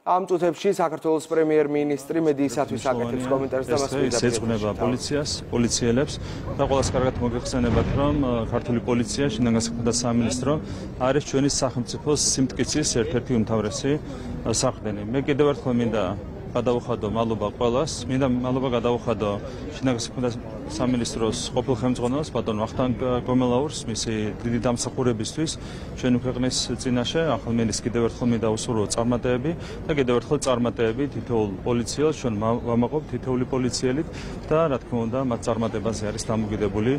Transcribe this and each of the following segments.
ამ წუთებში საქართველოს პრემიერ-მინისტრი მედიისათვის აკეთებს კომენტარს და მას ეძღვნება პოლიციას, პოლიციელებს და ყველას კარგად მოგეხსენებათ, რომ ქართული პოლიცია, შინაგან საქმეთა სამინისტრო არის ჩვენი სახელმწიფოს სიმტკიცის ერთ-ერთი უმთავრესი საყრდენი. მე კიდევ ერთხელ მინდა გადავუხადო მადლობა ყველას, მინდა მადლობა გადავუხადო შინაგან საქმეთა სამინისტროს ყოფილ ხელმძღვანელს ბატონ ვახტანგ გომელაურს მისი დიდი დამსახურებისთვის ჩვენი ქვეყნის წინაშე. ახლა მენის კიდევ ერთხელ მინდა უსურვო წარმატებები და კიდევ ერთხელ წარმატებები თითოეულ პოლიციელს, ჩვენ ვამაყობთ თითოეული პოლიციელით და რა თქმა უნდა მათ წარმატებაზე არის დამოკიდებული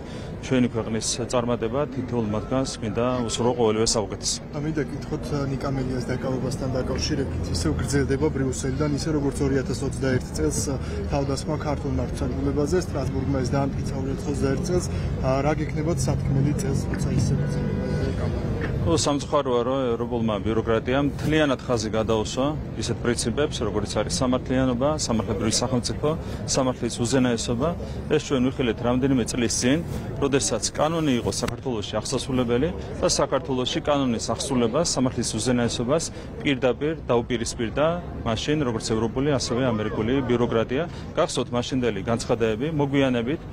ჩვენი ქვეყნის წარმატება, თითოეულ მათგანს მინდა უსურვო ყოველივე საუკეთესო. მინდა გითხოთ ნიკა მელიას დაკავებასთან დაკავშირებით, ისევ გრძელდება ბრიუსელიდან, ისე როგორც 2021 წელს თავდასხმა ქართულ მართლმსაჯულებაზე სტრასბურგმა ეს დაამტკიცა 2021 წელს, რა გექნებათ სათქმელი წელს, როცა ისე სამწუხაროა, რომ ევროპულმა ბიუროკრატიამ მთლიანად ხაზი გადაუსვა ისეთ პრინციპებს, როგორც არის სამართლიანობა, სამართლებრივი სახელმწიფო, სამართლის უზენაესობა. ეს ჩვენ ვიხილეთ რამდენიმე წლის წინ, როდესაც კანონი იყო საქართველოში აღსასრულებელი და საქართველოში კანონის აღსრულებას, სამართლის უზენაესობას პირდაპირ დაუპირისპირდა მაშინ, როგორც ევროპული, ასევე ამერიკული ბიუროკრატია. გახსოვთ მაშინდელი განცხადებები, მოგვიანებით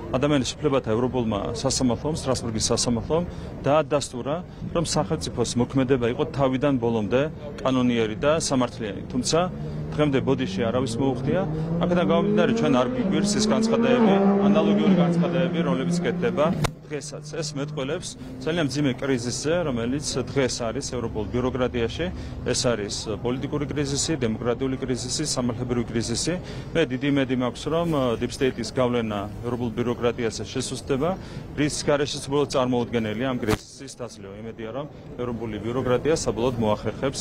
ადამიანის უფლებათა ევროპულმა სასამართლომ, სტრასბურგის სასამართლომ დაადასტურა, რომ სახელმწიფოს მოქმედება იყო თავიდან ბოლომდე კანონიერი და სამართლიანი. თუმცა დღემდე ბოდიში არავის მოუხდია. აქედან გამომდინარე, ჩვენ არ გვიგვირს ეს განცხადებები, ანალოგიური განცხადებები, რომლებიც კეთდება დღესაც. ეს მეტყველებს ძალიან მძიმე კრიზისზე, რომელიც დღეს არის ევროპულ ბიუროკრატიაში. ეს არის პოლიტიკური კრიზისი, დემოკრატიული კრიზისი, სამართლებრივი კრიზისი. მე დიდი იმედი მაქვს, რომ deep state-ის გავლენა ევროპულ ბიუროკრატიაზე შესუსტდება, რის გარეშეც უბრალოდ წარმოუდგენელია ამ კრიზისის დაძლევა. იმედია, რომ ევროპული ბიუროკრატია საბოლოოდ მოახერხებს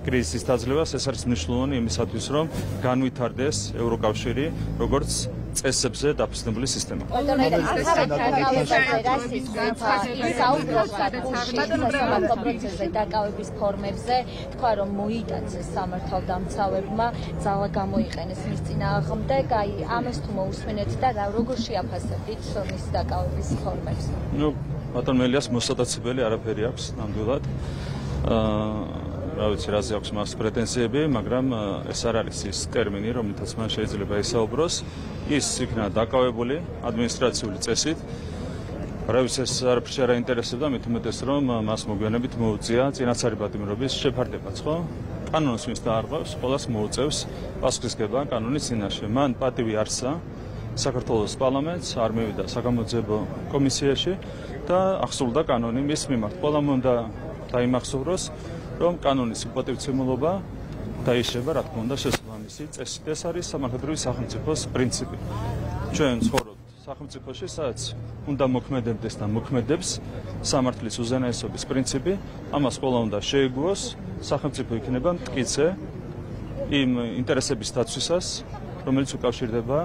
კრიზისის დაძლევას. ეს არის მნიშვნელოვანი იმისათვის, რომ განვითარდეს ევროკავშირი, როგორც წესებზე დაფუძნებული სისტემა. პროცესზე დაკავების ფორმებზე თქვა, რომ მოიტანეს სამართალდამცავებმა, ძალა გამოიყენეს მის წინააღმდეგ, აი ამას თუ მოусმინეთ და როგორ შეაფასებთ მის დაკავების ფორმებს? ნუ ბატონ მელიას მოსატაცებელი არაფერი აქვს ნამდვილად. რა ვიცი, რაზე აქვს მას პრეტენზიები, მაგრამ ეს არ არის ის ტერმინი, რომელთაც მან შეიძლება ისაუბროს. ის იქნა დაკავებული ადმინისტრაციული წესით. რა ვიცი, ეს არაფერს არ აინტერესებდა, მით უმეტეს, რომ მას მოგვიანებით მოუწია წინასწარი პატიმრობის შეფარდებაც, ხო? კანონს ვინც დაარღვევს, ყველას მოუწევს პასუხისგება კანონის წინაშე. მან პატივი არსა საქართველოს პარლამენტს, არ მივიდა საგამოძიებო კომისიაში და აღსრულდა კანონი მის მიმართ. ყველამ უნდა დაიმახსოვროს, რომ კანონის უპატივცემულობა დაიშება, რა თქმა უნდა, შესაბამისი წესით. ეს არის სამართლებრივი სახელმწიფოს პრინციპი. ჩვენ ცხოვრობთ სახელმწიფოში, სადაც უნდა მოქმედებდეს და მოქმედებს სამართლის უზენაესობის პრინციპი. ამას ყველა უნდა შეეგუოს. სახელმწიფო იქნება მტკიცე იმ ინტერესების დაცვისას, რომელიც უკავშირდება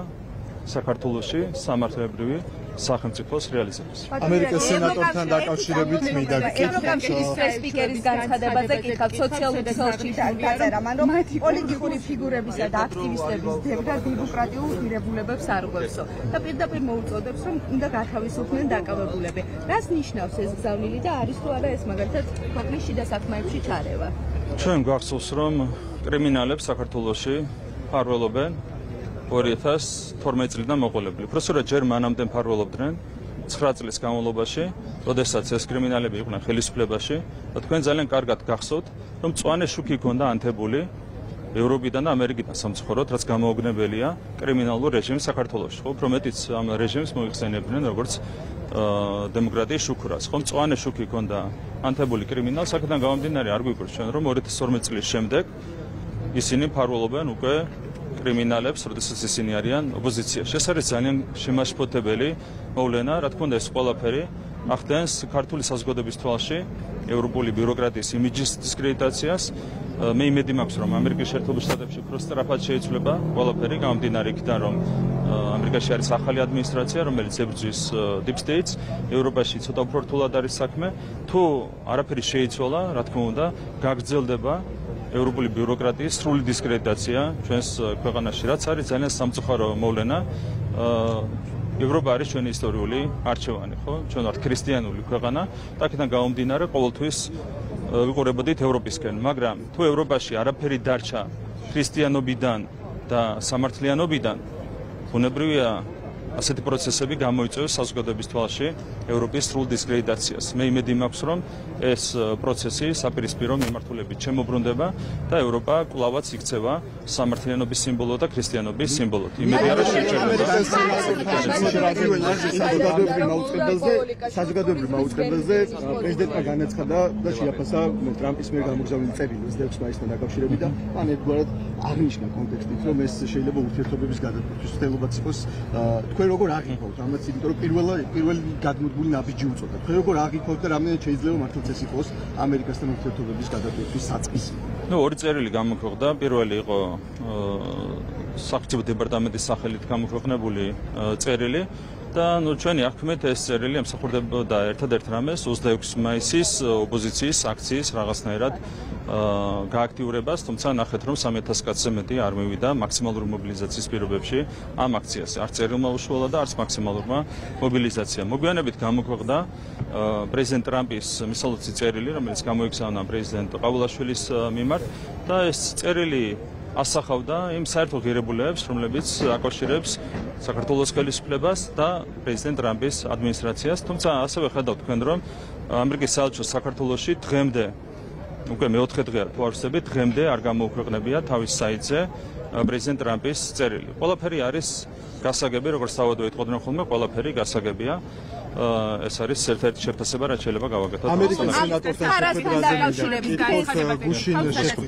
საქართველოში სამართლებრივი სახელმწიფოს რეალიზებას. ამერიკის სენატორთან დაკავშირებით მინდა ევროკავშირის სპიკერის განცხადებაზე კითხავთ სოციალურ ქსელში დაწერა, მაგრამ პოლიტიკური ფიგურებისა და აქტივისტების დევრა დემოკრატიულ ღირებულებებს არღვევსო და პირდაპირ მოუწოდებს, რომ უნდა გათავისუფლდნენ დაკავებულები. რას ნიშნავს ეს გზავნილი და არის თუ არა ეს მაგალითად ქვეყნის შიდა საქმეებში ჩარევა? ჩვენ გვახსოვს, რომ კრიმინალებს საქართველოში ფარველობენ 2012 წლიდან მოყოლებული. უბრალოდ ჯერ მანამდე მფარველობდნენ 9 წლის განმავლობაში, როდესაც ეს კრიმინალები იყვნენ ხელისუფლებაში და თქვენ ძალიან კარგად გახსოვთ, რომ მწვანე შუქი ჰქონდა ანთებული ევროპიდან და ამერიკიდან სამწუხაროდ, რაც გამოუგნებელია კრიმინალურ რეჟიმს საქართველოში. ხო, უფრო მეტიც ამ რეჟიმს მოიხსენებდნენ როგორც დემოკრატიის შუქურას. ხო, მწვანე შუქი ჰქონდა ანთებული კრიმინალს, აქედან გამომდინარე არ გვიგვირს ჩვენ, რომ 2012 წლის შემდეგ ისინი მფარველობენ უკვე კრიმინალებს, როდესაც ისინი არიან ოპოზიციაში. ეს არის ძალიან შემაშფოთებელი მოვლენა, რა თქმა უნდა, ეს ყველაფერი ახდენს ქართული საზოგადოების თვალში ევროპული ბიუროკრატიის იმიჯის დისკრედიტაციას. მე იმედი მაქვს, რომ ამერიკის შეერთებულ შტატებში უფრო სწრაფად შეიცვლება ყველაფერი, გამომდინარე იქიდან, რომ ამერიკაში არის ახალი ადმინისტრაცია, რომელიც ებრძვის deep states, ევროპაში ცოტა უფრო რთულად არის საქმე. თუ არაფერი შეიცვალა, რა თქმა უნდა, გაგრძელდება ევროპული ბიუროკრატიის სრული დისკრედიტაცია ჩვენს ქვეყანაში, რაც არის ძალიან სამწუხარო მოვლენა. ევროპა არის ჩვენი ისტორიული არჩევანი, ხო? ჩვენ ვართ ქრისტიანული ქვეყანა და აქედან გამომდინარე ყოველთვის ვიყურებოდით ევროპისკენ, მაგრამ თუ ევროპაში არაფერი დარჩა ქრისტიანობიდან და სამართლიანობიდან, ბუნებრივია ასეთი პროცესები გამოიწვევს საზოგადოების თვალში ევროპის სრულ დისკრედიტაციას. მე იმედი მაქვს, რომ ეს პროცესი საპირისპირო მიმართულებით შემოbrunდება და ევროპა კვლავაც იქცევა სამართლიანობის სიმბოლო და ქრისტიანობის სიმბოლოდ. იმედია, რომ საზოგადოებრივ მაუწყებელზე პრეზიდენტმა განაცხადა და შეაფასა ტრამპის მიერ გამოგზავნილი წერილი 29 მაისთან დაკავშირებით და მან ერთგვარად აღნიშნა კონტექსტით, რომ ეს შეიძლება ურთიერთობების გადაწყვეტის ცდილობაც იყოს. თქვენ როგორ აღიქვავთ ამას, იმიტომ რომ პირველი გადმოდგმული ნაბიჯი უწოდა. თქვენ როგორ აღიქვავთ და რამდენად შეიძლება მართლაც ეს იყოს ამერიკასთან ურთიერთობების გადაწყვეტის საწყისი? ორი წერილი გამოქვეყნდა. პირველი იყო სახელმწიფო დეპარტამენტის სახელით გამოქვეყნებული წერილი და ჩვენი აღქმით ეს წერილი ემსახურებოდა ერთადერთ რამეს 26 მაისის ოპოზიციის აქციის რაღაცნაირად გააქტიურებას, თუმცა ნახეთ, რომ 3000 კაცზე მეტი არ მივიდა მაქსიმალური მობილიზაციის პირობებში ამ აქციაზე. არც წერილმა უშუალო და არც მაქსიმალურმა მობილიზაციამ. მოგვიანებით გამოქვეყნდა პრეზიდენტ ტრამპის მისალოცი წერილი, რომელიც გამოიგზავნა პრეზიდენტ ყაბულაშვილის მიმართ და ეს წერილი ასახავდა იმ საერთო ღირებულებებს, რომლებიც აკავშირებს საქართველოს ხელისუფლებას და პრეზიდენტ ტრამპის ადმინისტრაციას. თუმცა ასევე ხედავთ თქვენ, რომ ამერიკის საელჩოს საქართველოში დღემდე უკვე მეოთხე დღეა თუ არ ვცდები, დღემდე არ გამოუქვეყნებია თავის საიტზე პრეზიდენტ ტრამპის წერილი. ყველაფერი არის გასაგები, როგორც თავადო ეტყოდნენ ხოლმე, ყველაფერი გასაგებია. ეს არის ერთ-ერთი შეფასება, რაც შეიძლება გავაკეთოთ. ამერიკის სენატორთან შეხვედრაზე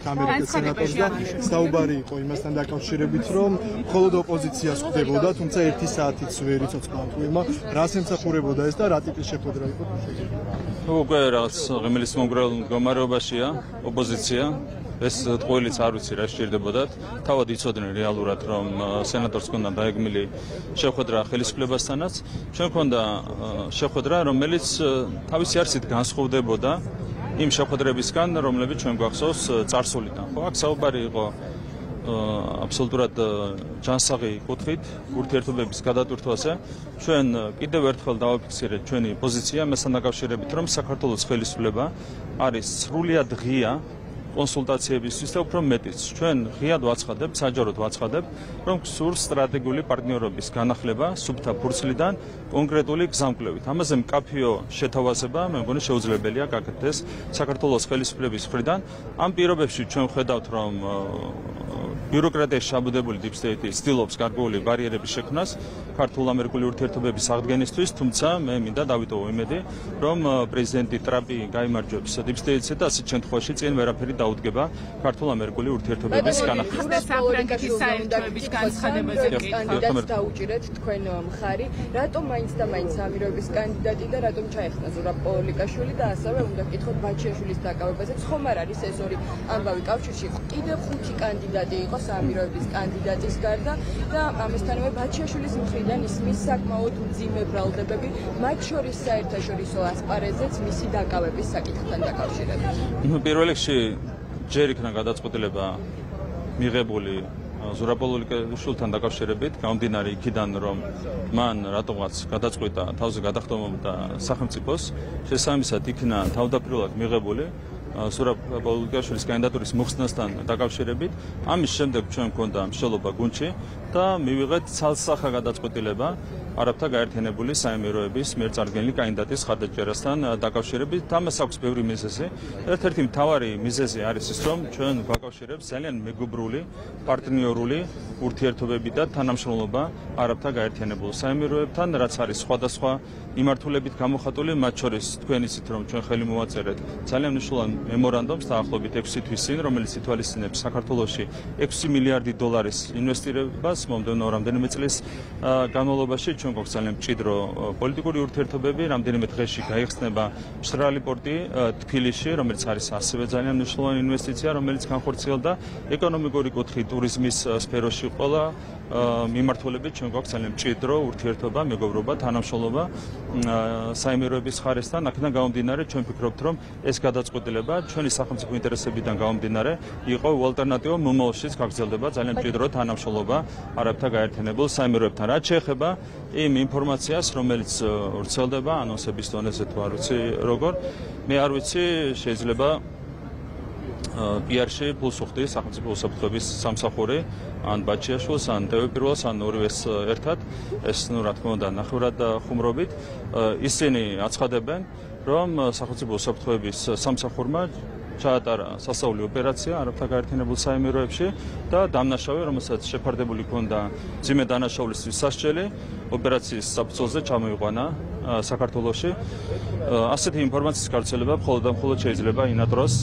ამერიკის სენატორს და საუბარი იყო იმასთან დაკავშირებით, რომ მხოლოდ ოპოზიციას ხვდებოდა, თუმცა 1 საათიც ვერ იცოცხლა თუმა, რას ემსახურებოდა ეს და რა ტიპის შეხვედრა იყო? უკვე რაღაც ღიმილის მომგრელ მდგომარეობაშია ოპოზიცია. ეს ტყუილიც არ ვიცი რა სჭირდებოდათ. თავად იცოდნენ რეალურად, რომ სენატორს ჰქონდა დაეგმილი შეხვედრა ხელისუფლებასთანაც. ჩვენ ჰქონდა შეხვედრა, რომელიც თავისი არსით განსხვავდებოდა იმ შეხვედრებისგან, რომლებიც ჩვენ გვახსოვს წარსულიდან. ხო, აქ საუბარი იყო აბსოლუტურად ჯანსაღი კუთხით ურთიერთობების გადატვირთვაზე. ჩვენ კიდევ ერთხელ დავაფიქსირეთ ჩვენი პოზიცია მასთან დაკავშირებით, რომ საქართველოს ხელისუფლება არის სრულიად ღია კონსულტაციებისთვის და უფრო მეტიც. ჩვენ ღიად ვაცხადებთ, საჯაროდ ვაცხადებთ, რომ გსურს სტრატეგიული პარტნიორობის განახლება სუფთა ფურცლიდან კონკრეტული გზამკვლევით. ამაზე მკაფიო შეთავაზება მე მგონი შეუძლებელია გაკეთდეს საქართველოს ხელისუფლების მხრიდან. ამ პირობებში ჩვენ ვხედავთ, რომ ბიუროკრატიაში შაბუდებული deep state ცდილობს გარკვეული ბარიერების შექმნას ქართულ-ამერიკული ურთიერთობების აღდგენისთვის, თუმცა მე მინდა დავიტოვო იმედი, რომ პრეზიდენტი ტრამპი გაიმარჯვებს deep state-ზე და ასეთ შემთხვევაში წინ ვერაფერი დაუდგება ქართულ-ამერიკული ურთიერთობების განახლებას. პოლიტიკის საერთოების განცხადებაზე კანდიდატს დაუჭირეთ თქვენ მხარი, რატომ მაინც და მაინც სამიროების კანდიდატი და რატომ ჩაეხნა ზურაბ-პოლიკაშვილი და ასევე უნდა ვკითხოთ ბაჩიაშვილის დაკავებაზე. ხომ არ არის ეს ორი ამბავი კავშირში? კიდევ 5 კანდიდატი იყო სამიროების კანდიდატის გარდა და ამასთანავე ბაჩიაშვილის მხრიდან ისმის საკმაოდ მძიმე ბრალდებები, მათ შორის საერთაშორისო ასპარეზეც მისი დაკავების საკითხთან დაკავშირებით. პირველ რიგში ჯერ იქნა გადაწყვეტილება მიღებული ზურაბ-პოლიკაშვილთან დაკავშირებით, გამომდინარე იქიდან, რომ მან რატომღაც გადაწყვიტა თავზე გადახდომობდა სახელმწიფოს, შესაბამისად იქნა თავდაპირველად მიღებული ზურაბ-პოლიკაშვილის კანდიდატურის მოხსნასთან დაკავშირებით. ამის შემდეგ ჩვენ გვქონდა მშელობა გუნდში და მივიღეთ ცალსახა გადაწყვეტილება არაბთა გაერთიანებული საემიროების მიერ წარდგენილი კანდიდატის ხარდაჭერასთან დაკავშირებით. ამას აქვს ბევრი მიზეზი. ერთ-ერთი მთავარი მიზეზი არის ის, რომ ჩვენ გვაკავშირებს ძალიან მეგობრული, პარტნიორული ურთიერთობები და თანამშრომლობა არაბთა გაერთიანებულ საემიროებთან, რაც არის სხვადასხვა მიმართულებით გამოხატული, მათ შორის თქვენ იცით, რომ ჩვენ ხელი მოვაწერეთ ძალიან მნიშვნელოვან მემორანდუმს დაახლოებით 6 თვის წინ, რომელიც ითვალისწინებს საქართველოში 6 მილიარდი დოლარის ინვესტირებას მომდევნო რამდენიმე წლის განმავლობაში. ჩვენ გვაქვს ძალიან მჭიდრო პოლიტიკური ურთიერთობები, რამდენიმე დღეში გაიხსნება მშრალი პორტი თბილისში, რომელიც არის ასევე ძალიან მნიშვნელოვანი ინვესტიცია, რომელიც განხორციელდა ეკონომიკური კუთხით ტურიზმის სფეროში ყველა მიმართულებით ჩვენ გვაქვს ძალიან მჭიდრო ურთიერთობა, მეგობრობა, თანამშრომლობა საემიროების ხარესთან. აქედან გამომდინარე, ჩვენ ვფიქრობთ, რომ ეს გადაწყვეტილება ჩვენი სახელმწიფო ინტერესებიდან გამომდინარე იყო ალტერნატივა მომავალშიც გაგრძელდება ძალიან მჭიდრო თანამშრომლობა არაბთა გაერთიანებულ საემიროებთან. რაც შეეხება იმ ინფორმაციას, რომელიც ვრცელდება ანონსების დონეზე თუ არ ვიცი როგორ, მე არ ვიცი, შეიძლება პიარში ფულს უხდის სახელმწიფო უსაფრთხოების სამსახური ან ბაჩიაშვილს ან ტევ-პირველს ან ორივეს ერთად ეს რა თქმა უნდა ნახევრად ხუმრობით ისინი აცხადებენ რომ სახელმწიფო უსაფრთხოების სამსახურმა ჩაატარა სასწაული ოპერაცია არაბთა გაერთიანებულ საემიროებში და დამნაშავე რომელსაც შეფარდებული ჰქონდა ძიმე დანაშაულისთვის სასჯელი ოპერაციის საფუძველზე ჩამოიყვანა საქართველოში ასეთი ინფორმაციის გავრცელება მხოლოდ და მხოლოდ შეიძლება ინატროს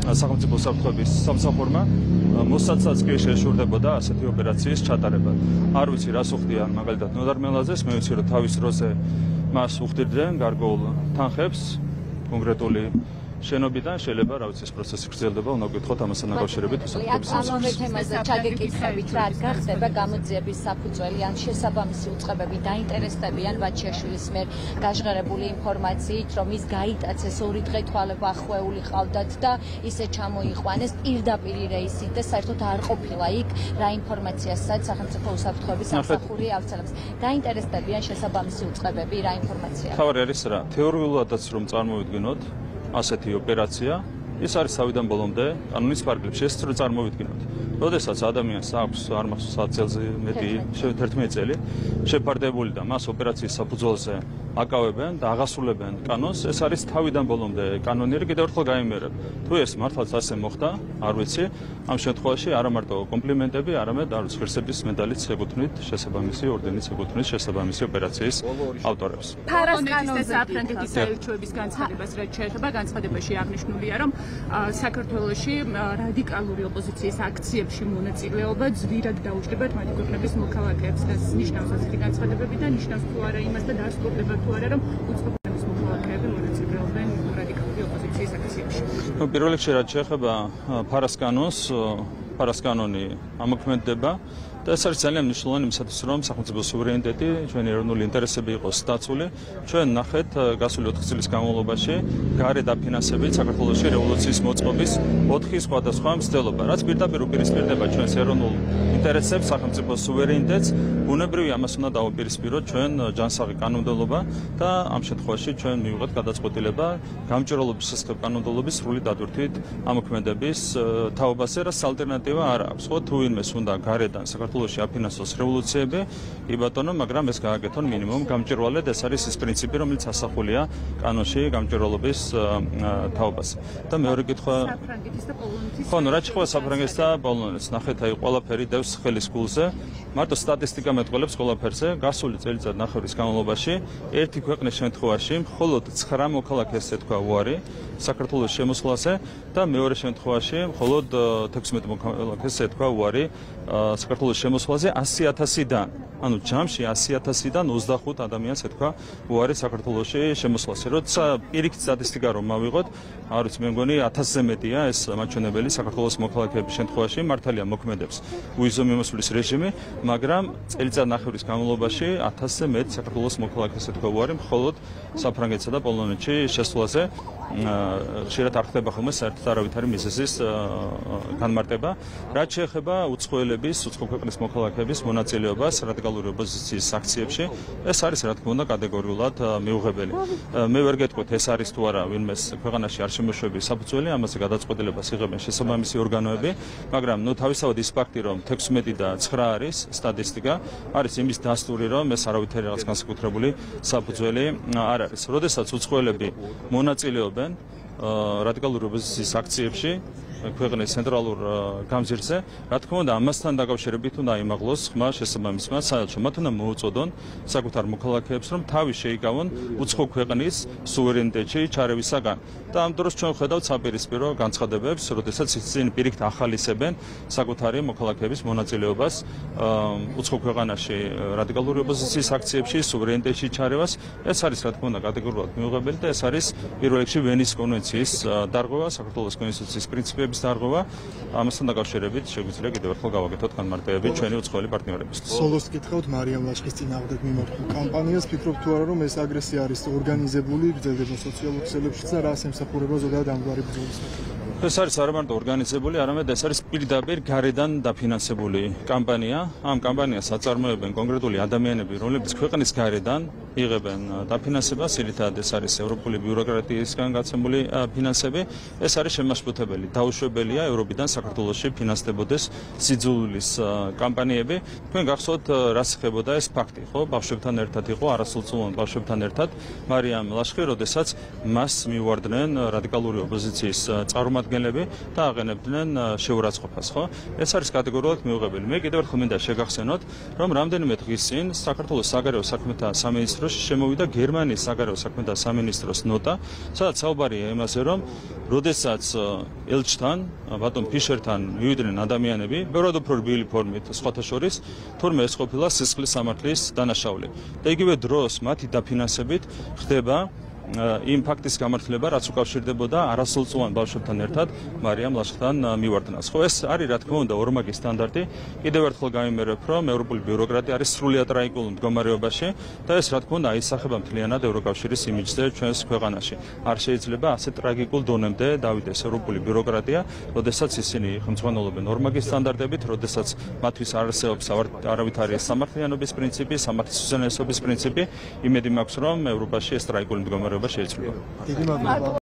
სახელმწიფო უსაფრთხოების სამსახურმა მოსაცაც კი შეშურდებოდა ასეთი ოპერაციის ჩატარება. არ ვიცი რას უხდიან მაგალითად ნოდარ მელაძეს, მე ვიცი რომ თავის დროზე მას უხდიდნენ გარკვეულ თანხებს კონკრეტული შენობიდან შეიძლება რა ვიცი ეს პროცესი გრძელდება უნდა გითხოთ ამასთან დაკავშირებით უსაფრთხოების ამავე თემაზე ჩაგეკითხებით რა გახდება გამოძიების საფუძველი ან შესაბამისი უწყებები დაინტერესდებიან ბაჩიაშვილის მიერ გაჟღერებული ინფორმაციით რომ ის გაიტაცეს 2 დღე თვალება ახვეული ყავდათ და ისე ჩამოიყვანეს პირდაპირ რეისით და საერთოდ არ ყოფილა იქ რა ინფორმაციასაც სახელმწიფო უსაფრთხოების სამსახური ავწელებს დაინტერესდებიან შესაბამისი უწყებები რა ინფორმაცია თავი არის რა თეორიულადაც რომ წარმოვიდგინოთ ასეთი ოპერაცია ის არის თავიდან ბოლომდე კანონის ფარგლებში ეს რო წარმოვიდგინოთ. როდესაც ადამიანს აქვს არ მახსოვს 10 წელზე მეტი 11 წელი შეფარდებული და მას ოპერაციის საფუძველზე აკავებენ და აღასრულებენ კანონს ეს არის თავიდან ბოლომდე კანონიერი კიდევ ერთხელ გაიმეორებ. თუ ეს მართლაც ასე მოხდა, არ ვიცი, ამ შემთხვევაში არა მარტო კომპლიმენტები, არამედ არის ღირსების მედალიც ეკუთვნით შესაბამისი ორდენიც ეკუთვნით შესაბამისი ოპერაციის ავტორებს. ფარასკანონის საფრანგეთის საელჩოების განცხადებას რაც შეეხება განცხადებაში აღნიშნულია რომ საქართველოში რადიკალური ოპოზიციის აქციებში მონაწილეობა ძვირად დაუჯდებათ მათი ქვეყნების მოქალაქეებს და ნიშნავს ასეთი განცხადებები და ნიშნავს თუ არა იმას და დასკვნდება თუ არა რომ უცხოების მოქალაქეები მონაწილეობენ რადიკალური ოპოზიციის აქციებში. პირველ რიგში რაც შეეხება ფარასკანონი ამოქმედდება და ეს არის ძალიან მნიშვნელოვანი იმისათვის რომ სახელმწიფო სუვერენიტეტი ჩვენი ეროვნული ინტერესები იყოს დაცული ჩვენ ნახეთ გასული 4 წლის განმავლობაში გარე დაფინანსებით საქართველოში რევოლუციის მოწყობის 4 სხვადასხვა მცდელობა რაც პირდაპირ უპირისპირდება ჩვენს ეროვნულ ინტერესებს სახელმწიფო სუვერენიტეტს ბუნებრივი ამას უნდა დაუპირისპიროთ ჩვენ ჯანსაღი კანონმდებლობა და ამ შემთხვევაში ჩვენ მივიღეთ გადაწყვეტილება გამჭვირვალობის შესახებ კანონმდებლობის სრული დადვირთვით ამოქმედების თაობაზე რაც ალტერნატივა არ აქვს ხო თუ ვინმეს უნდა გარედან საქართველოში აფინანსოს რევოლუციები, კი ბატონო, მაგრამ ეს გააკეთონ მინიმუმ გამჭვირვალედ, ეს არის ის პრინციპი, რომელიც ასახულია კანონში გამჭვირვალობის თაობაზე. და მეორე კითხვა საფრანგეთის და პოლონეთის ხო, რა შეეხება საფრანგეთს და პოლონეთს, ნახეთ, აი ყველაფერი დევს ხელის გულზე. მარტო სტატისტიკა მეტყველებს ყველაფერზე, გასული წელიწად ნახევრის განმავლობაში ერთი ქვეყნის შემთხვევაში მხოლოდ 9 მოქალაქეს ეთქვა უარი საქართველოს შემოსვლაზე და მეორე შემთხვევაში მხოლოდ 16 მოქალაქეს ეთქვა უარი საქართველოს შემოსვლაზე 100,000-დან. ანუ ჯამში 100,000-დან 25 ადამიანს ეთქვა უარი საქართველოში შემოსვლაზე. როცა პირიქით სტატისტიკა რომ მავიღოთ, არ ვიცი, მე მგონი 1000-ზე მეტია ეს მაჩვენებელი საქართველოს მოქალაქეების შემთხვევაში მართალია მოქმედებს უიზო მიმოსვლის რეჟიმი, მაგრამ წელიწად ნახევრის განმავლობაში 1000-ზე მეტ საქართველოს მოქალაქეს ეთქვა უარი მხოლოდ საფრანგეთსა და პოლონეთში შესვლაზე. ხშირად არ ხდება ხოლმე საერთოდ არავითარი მიზეზის განმარტება. რაც შეეხება უცხოელების, უცხო ქვეყნის მოქალაქეების მონაწილეობას რადიკალური ოპოზიციის აქციებში, ეს არის რა თქმა უნდა კატეგორიულად მიუღებელი. მე ვერ გეტყვით ეს არის თუ არა ვინმეს ქვეყანაში არ შემოშვების საფუძველი, ამაზე გადაწყვეტილებას იღებენ შესაბამისი ორგანოები, მაგრამ ნუ თავისთავად ის ფაქტი რომ 16 და 9 არის სტატისტიკა, არის იმის დასტური რომ ეს არავითარი რაღაც განსაკუთრებული საფუძველი არ არის. როდესაც უცხოელები მონაწილეობენ რადიკალური ოპოზიციის აქციებში ქვეყნის ცენტრალურ გამზირზე, რა თქმა უნდა, ამასთან დაკავშირებით უნდა იმაღლოს ხმა შესაბამისმა საელჩომ. მათ უნდა მოუწოდონ საკუთარ მოქალაქეებს, რომ თავი შეიკავონ უცხო ქვეყნის სუვერენიტეტში ჩარევისაგან. და ამ დროს ჩვენ ვხედავთ საპირისპირო განცხადებებს, როდესაც ისინი პირიქით ახალისებენ საკუთარი მოქალაქეების მონაწილეობას უცხო ქვეყანაში რადიკალური ოპოზიციის აქციებში, სუვერენიტეტში ჩარევას. ეს არის რა თქმა უნდა კატეგორიულად მიუღებელი და ეს არის პირველ რიგში ვენის კონვენციის დარღვევა, საქართველოს კონსტიტუციის პრინციპების დარღვევა. ამასთან დაკავშირებით შეგვიძლია კიდევ ერთხელ გავაკეთოთ განმარტებები ჩვენი უცხოელი პარტნიორებისთვის. სოლოს კითხავთ მარიამ ლაშქრის წინააღმდეგ მიმართულ კამპანიას, ფიქრობთ თუ არა რომ ეს აგრესია არის ორგანიზებული, გრძელდება სოციალურ ქსელებშიც და რას ემსახურება ზოგადად ამგვარი ბრძოლის? ეს არის არა მარტო ორგანიზებული, არამედ ეს არის პირდაპირ გარედან დაფინანსებული კამპანია. ამ კამპანიას აწარმოებენ კონკრეტული ადამიანები, რომლებიც ქვეყნის გარედან იღებენ დაფინანსებას, ძირითადად ეს არის ევროპული ბიუროკრატიისგან გაცემული ფინანსები. ეს არის შემაშფოთებელი. დაუშვებელია ევროპიდან საქართველოში ფინანსდებოდეს სიძულვილის კამპანიები. თქვენ გახსოვთ, რას ხდებოდა ეს ფაქტი, ხო? ბავშვებთან ერთად იყო, არასრულწლოვან ბავშვებთან ერთად მარიამ ლაშხი, როდესაც მას მიუვარდნენ რადიკალური ოპოზიციის წარმომადგენლები და აყენებდნენ შეურაცხყოფას, ხო? ეს არის კატეგორიულად მიუღებელი. მე კიდევ ერთხელ მინდა შეგახსენოთ, რომ რამდენიმე დღის წინ საქართველოს საგარეო საქმეთა სამინისტროში შემოვიდა გერმანიის საგარეო საქმეთა სამინისტროს ნოტა, სადაც საუბარია იმაზე, რომ როდესაც ელჩთან, ბატონ ფიშერთან მივიდნენ ადამიანები, ბევრად უფრო რბილი ფორმით, სხვათა შორის, თურმე ეს ყოფილა სისხლის სამართლის დანაშაული. და იგივე დროს მათი დაფინანსებით ხდება იმ ფაქტის გამართლება, რაც უკავშირდებოდა არასრულწლოვან ბავშვებთან ერთად მარიამ ლაშხთან მივარდნას. ხო, ეს არის რა თქმა უნდა ორმაგი სტანდარტი. კიდევ ერთხელ გამიმერებ, რომ ევროპული ბიუროკრატია არის სრულიად ტრაგიკულ მდგომარეობაში და ეს რა თქმა უნდა აისახება მთლიანად ევროკავშირის იმიჯზე ჩვენს ქვეყანაში. არ შეიძლება ასე ტრაგიკულ დონემდე დავიდეს ევროპული ბიუროკრატია, როდესაც ისინი ხელმძღვანელობენ ორმაგი სტანდარტებით, როდესაც მათთვის არ არსებობს არავითარი სამართლიანობის პრინციპი, სამართლის უზენაესობის პრინციპი. იმედი მაქვს, რომ ევროპაში ეს ტრაგიკული მდგომარეობა შეიძლება. დიდი მადლობა.